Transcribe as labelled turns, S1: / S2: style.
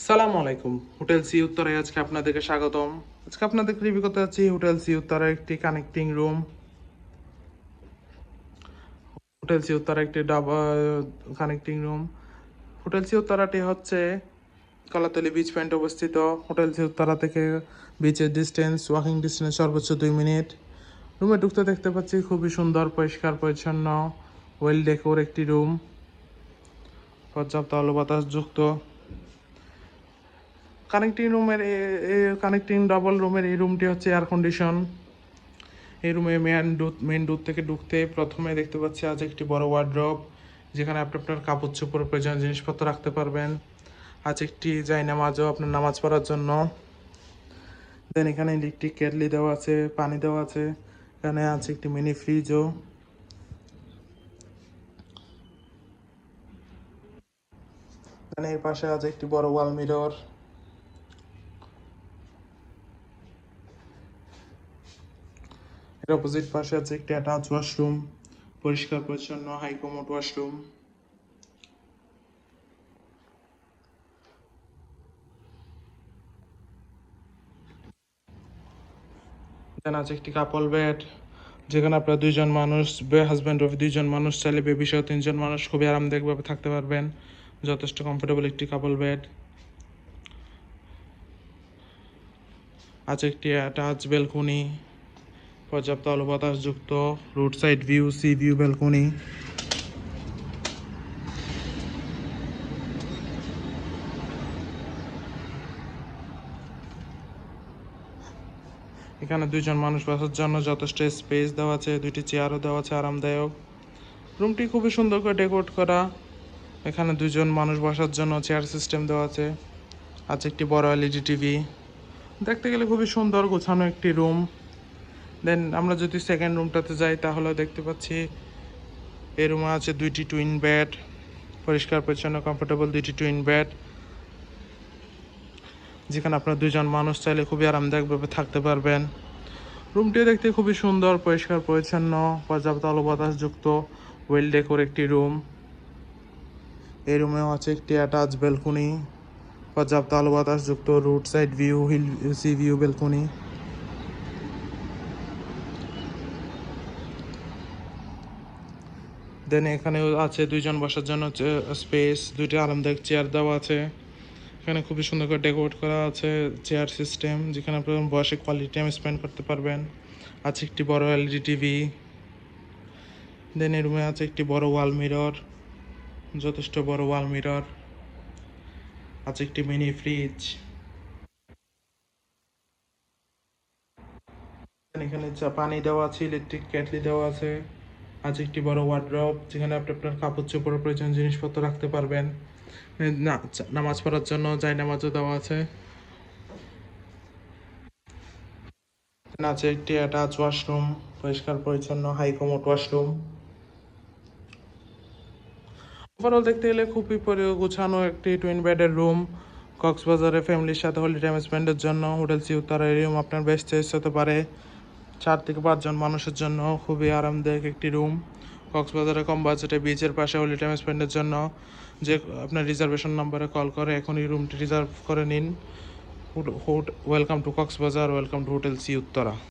S1: সালামু আলাইকুম। Hotel sea উত্তরায় আজকে আপনাদেরকে স্বাগতম। আজকে আপনাদের রিভিউ করতে যাচ্ছি হোটেল সি উত্তরার একটি connecting room. Hotel sea Uttara একটি কানেক্টিং রুম। হোটেল সি উত্তরাটি হচ্ছে কলাতলি বিচ পয়েন্টে অবস্থিত। হোটেল সি উত্তরা থেকে বিচের ওয়াকিং ডিস্টেন্স সর্বোচ্চ 2 মিনিট। রুমে ঢুকতে দেখতে পাচ্ছি খুবই সুন্দর, পরিষ্কার পরিচ্ছন্ন, ওয়েল ডেকোর একটি রুম, পর্যাপ্ত আলো বাতাস যুক্ত। কানেক্টিং ডাবল রুমের এই রুমটি হচ্ছে এয়ার কন্ডিশন। এই রুমে মেন ডোর থেকে ঢুকতে প্রথমে দেখতে পাচ্ছি আজ একটি বড় ওয়ার্ড্রপ, যেখানে আপনি আপনার কাপড় চোপড় প্রয়োজনীয় জিনিসপত্র রাখতে পারবেন। আজ একটি নামাজও আপনার নামাজ পড়ার জন্য। দেন এখানে ইলেকট্রিক কেটলি দেওয়া আছে, পানি দেওয়া আছে। এখানে আছে একটি মিনি ফ্রিজও। এর পাশে আছে একটি বড় ওয়াল মিরর। এর অপোজিট পাশে আছে একটি অ্যাটাচ ওয়াশরুম, পরিষ্কার পরিচ্ছন্ন হাই কমোড ওয়াশরুম। দেন আছে একটি কাপল বেড, যেখানে আপনার হাজব্যান্ড ওয়াইফ 2জন মানুষ চাইলে বেবি সহ 3জন মানুষ খুবই আরামদায়কভাবে থাকতে পারবেন। যথেষ্ট কমফোর্টেবল একটি কাপল বেড। আছে একটি অ্যাটাচ ব্যালকনি, পর্যাপ্ত আলো বাতাসযুক্ত road side view, sea view balcony. এখানে 2জন মানুষ বসার জন্য যথেষ্ট স্পেস দেওয়া আছে, 2টি চেয়ারও দেওয়া আছে আরামদায়ক। রুমটি খুবই সুন্দর করে ডেকোরেট করা। এখানে 2জন মানুষ বসার জন্য চেয়ার সিস্টেম দেওয়া আছে। আছে একটি বড় এলইডি টিভি। দেখতে গেলে খুবই সুন্দর গোছানো একটি রুম। দেন আমরা যদি সেকেন্ড রুমটাতে যাই, তাহলে দেখতে পাচ্ছি এই রুমে আছে 2টি টুইন বেড, পরিষ্কার পরিচ্ছন্ন কমফোর্টেবল 2টি টুইন বেড, যেখানে আপনার 2জন মানুষ চাইলে খুবই আরামদায়কভাবে থাকতে পারবেন। রুমটি দেখতে খুবই সুন্দর, পরিষ্কার পরিচ্ছন্ন, পর্যাপ্ত আলো বাতাসযুক্ত, ওয়েল ডেকোর একটি রুম। এই রুমেও আছে একটি অ্যাটাচ ব্যালকনি, পর্যাপ্ত আলো বাতাসযুক্ত road side view, hill sea view balcony. Then এখানেও আছে 2জন বসার জন্য স্পেস, 2টি আরামদায়ক চেয়ার দেওয়া আছে। এখানে খুবই সুন্দর করে ডেকোরেট করা আছে চেয়ার সিস্টেম, যেখানে আপনার বসে কোয়ালিটি টাইম স্পেন্ড করতে পারবেন। আছে একটি বড় এলইডি টিভি। দেন এই রুমে আছে একটি বড় ওয়াল মিরর, যথেষ্ট বড় ওয়াল মিরর। আছে একটি মিনি ফ্রিজ। এখানে পানি দেওয়া আছে, ইলেকট্রিক কেটলি দেওয়া আছে। আছে একটি বড় ওয়ার্ড্রপ, যেখানে আপনি আপনার কাপড় চোপড় প্রয়োজনীয় জিনিসপত্র রাখতে পারবেন। নামাজ পড়ার জন্য নামাজও দেওয়া আছে। আছে একটি অ্যাটাচ ওয়াশরুম, পরিষ্কার পরিচ্ছন্ন হাই কমোড ওয়াশরুম। ওভারঅল দেখতে গেলে খুবই গোছানো একটি টুইন বেডের রুম। কক্সবাজারে ফ্যামিলির সাথে হলিডে টাইম স্পেন্ডের জন্য হোটেল সি উত্তরা এই রুম আপনার বেস্ট চয়েস হতে পারে। 4 থেকে 5জন মানুষের জন্য খুবই আরামদায়ক একটি রুম। কক্সবাজারে কম বাজেটে বিচের পাশে হলিডে টাইম স্পেন্ডের জন্য যে আপনার রিজার্ভেশন নাম্বারে কল করে এখনই রুমটি রিজার্ভ করে নিন। Welcome to Cox's Bazar, welcome to hotel sea Uttara.